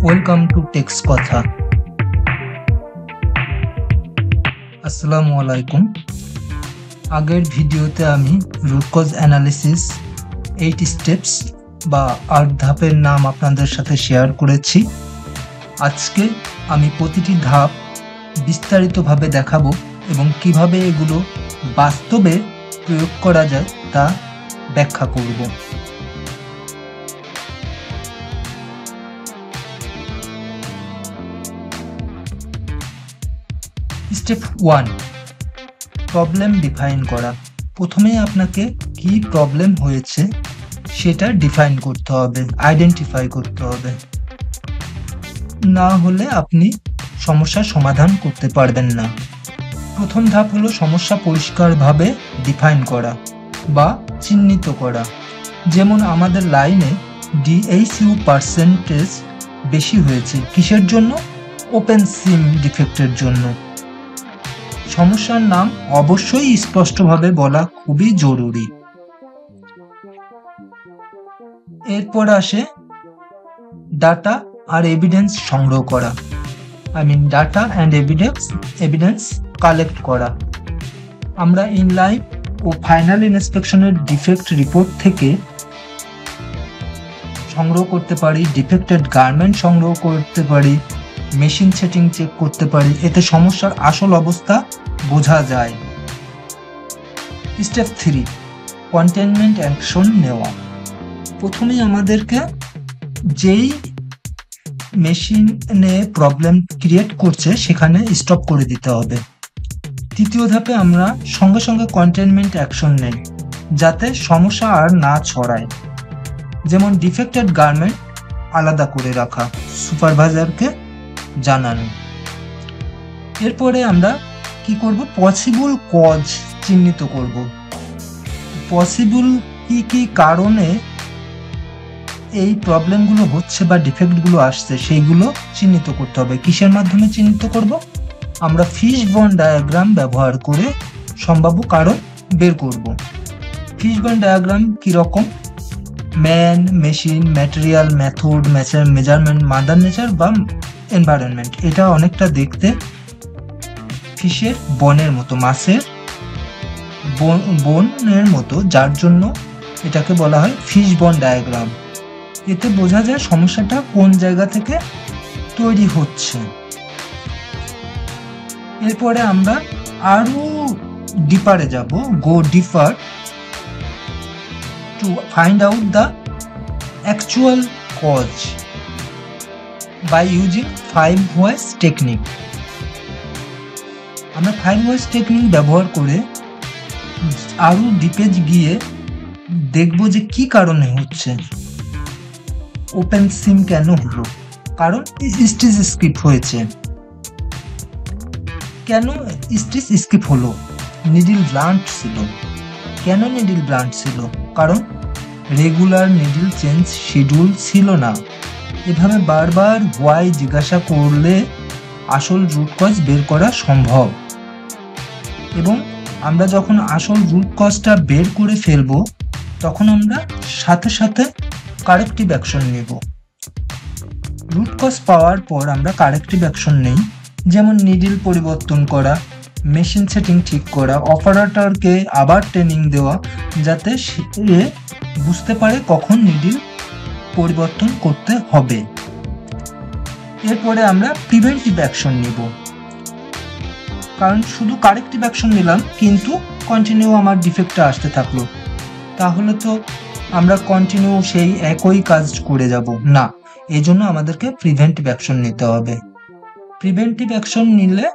Welcome to text কথা। আসসালামু আলাইকুম। আগের ভিডিওতে আমি রুট কজ অ্যানালিসিস 8 স্টেপস বা 8 ধাপের নাম আপনাদের সাথে শেয়ার করেছি। আজকে আমি প্রতিটি ধাপ বিস্তারিতভাবে দেখাবো এবং কিভাবে এগুলো বাস্তবে প্রয়োগ করা যায় তা ব্যাখ্যা করব। স্টেপ 1, প্রবলেম ডিফাইন করা। প্রথমে আপনাকে কি প্রবলেম হয়েছে সেটা ডিফাইন করতে হবে, আইডেন্টিফাই করতে হবে, না হলে আপনি সমস্যার সমাধান করতে পারবেন না। প্রথম ধাপ হলো সমস্যা পরিষ্কারভাবে ডিফাইন করা বা চিহ্নিত করা। যেমন আমাদের লাইনে DHU পার্সেন্টেজ বেশি হয়েছে, কিসের জন্য? ওপেন সিম ডিফেক্টের জন্য। সমস্যার নাম অবশ্যই স্পষ্টভাবে বলা খুবই জরুরি। এরপর আসে ডাটা আর এভিডেন্স সংগ্রহ করা। ডাটা অ্যান্ড এভিডেন্স কালেক্ট করা। আমরা ইনলাইন ও ফাইনাল ইন্সপেকশনের ডিফেক্ট রিপোর্ট থেকে সংগ্রহ করতে পারি, ডিফেক্টেড গার্মেন্ট সংগ্রহ করতে পারি, মেশিন সেটিং চেক করতে পারি। এতে সমস্যার আসল অবস্থা বোঝা যায়। স্টেপ 3, কন্টেইনমেন্ট অ্যাকশন নেওয়া। প্রথমে আমাদেরকে যেই মেশিনে প্রবলেম ক্রিয়েট করছে সেখানে স্টপ করে দিতে হবে। তৃতীয় ধাপে আমরা সঙ্গে সঙ্গে কন্টেইনমেন্ট অ্যাকশন নেই যাতে সমস্যা আর না ছড়ায়। যেমন ডিফেক্টেড গার্মেন্ট আলাদা করে রাখা, সুপারভাইজারকে জানানো। এরপরে আমরা কি করব? পসিবল কজ চিহ্নিত করব। পসিবল কি কি কারণে এই প্রবলেমগুলো হচ্ছে বা ডিফেক্টগুলো আসছে সেইগুলো চিহ্নিত করতে হবে। কিসের মাধ্যমে চিহ্নিত করব? আমরা ফিশবোন ডায়াগ্রাম ব্যবহার করে সম্ভাব্য কারণ বের করব। ফিশবোন ডায়াগ্রাম কি রকম? Man, machine, material, method, measurement, mother nature বা এনভায়রনমেন্ট। এটা অনেকটা দেখতে ফিশের বনের মতো, মাছের বনের মতো, যার জন্য এটাকে বলা হয় ফিশবোন ডায়াগ্রাম। এতে বোঝা যায় সমস্যাটা কোন জায়গা থেকে তৈরি হচ্ছে। এরপরে আমরা আরো ডিপারে যাব, go deeper to find out the actual cause by using 5 voice technique. আমরা 5 ভয়েস টেকনিক ব্যবহার করে আরো ডিপে গিয়ে দেখব যে কি কারণে হচ্ছে। ওপেন সিম কেন হলো? কারণ স্টিচ স্কিপ হয়েছে। কেন স্টিচ স্কিপ হলো? নিডল ব্লান্ট ছিল। কেন নিডল ব্লান্ট ছিল? কারণ রেগুলার নিডল চেঞ্জ শিডিউল ছিল না। এভাবে বারবার হোয়াই জিজ্ঞাসা করলে আসল রুট কজ বের করা সম্ভব। এবং আমরা যখন আসল রুট কজটা বের করে ফেলবো তখন আমরা সাথে সাথে কারেক্টিভ অ্যাকশন নেব। রুট কজ পাওয়ার পর আমরা কারেক্টিভ অ্যাকশন নেই, যেমন নিডল পরিবর্তন করা, মেশিন সেটিং ঠিক করা, অপারেটরকে আবার ট্রেনিং দেওয়া যাতে সে বুঝতে পারে কখন নিডল পরিবর্তন করতে হবে। এরপরে আমরা প্রিভেন্টিভ অ্যাকশন নিব। কারণ শুধু কারেক্টিভ অ্যাকশন নিলাম কিন্তু কন্টিনিউ আমার ডিফেক্টটা আসতে থাকলো, তাহলে তো আমরা কন্টিনিউ সেই একই কাজ করে যাব না। এই জন্য আমাদেরকে প্রিভেন্টিভ অ্যাকশন নিতে হবে। প্রিভেন্টিভ অ্যাকশন নিলে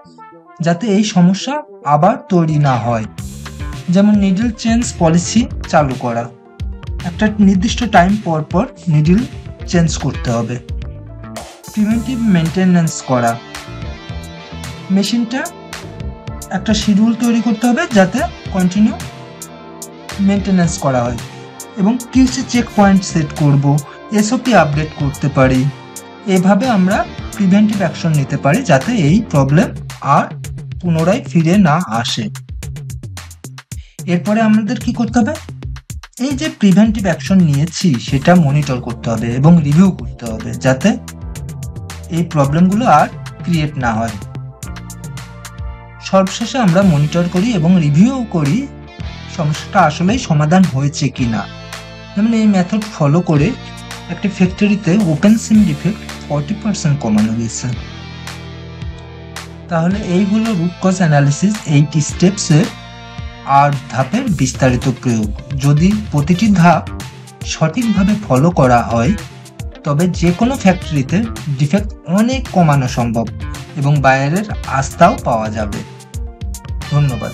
যাতে এই সমস্যা আবার তৈরি না হয়, যেমন নিডল চেঞ্জ পলিসি চালু করা। একটা নির্দিষ্ট টাইম পর পর নিডল চেঞ্জ করতে হবে। প্রিভেন্টিভ মেনটেনেন্স করা। মেশিনটা একটা শিডিউল তৈরি করতে হবে যাতে কন্টিনিউ মেনটেনেন্স করা হয়। এবং কিউসি চেক পয়েন্ট সেট করব, SOP আপডেট করতে পারি। এভাবে আমরা প্রিভেন্টিভ অ্যাকশন নিতে পারি যাতে এই প্রবলেম আর পুনরায় ফিরে না আসে। এরপরে আমাদের কি করতে হবে? এই যে প্রিভেন্টিভ অ্যাকশন নিয়েছি সেটা মনিটর করতে হবে এবং রিভিউ করতে হবে যাতে এই প্রবলেমগুলো আর ক্রিয়েট না হয়। সর্বশেষে আমরা মনিটর করি এবং রিভিউ করি সমস্যাটা আসলেই সমাধান হয়েছে কিনা। যেমন এই মেথড ফলো করে একটি ফ্যাক্টরিতে ওপেন সিম ডিফেক্ট 40% কমানো গেছে। তাহলে এই হলো রুট কজ অ্যানালিসিস 8 স্টেপসের 8 ধাপের বিস্তারিত প্রয়োগ। যদি প্রতিটি ধাপ সঠিকভাবে ফলো করা হয় তবে যে কোনো ফ্যাক্টরিতে ডিফেক্ট অনেক কমানো সম্ভব এবং বায়ারের আস্থাও পাওয়া যাবে। ধন্যবাদ।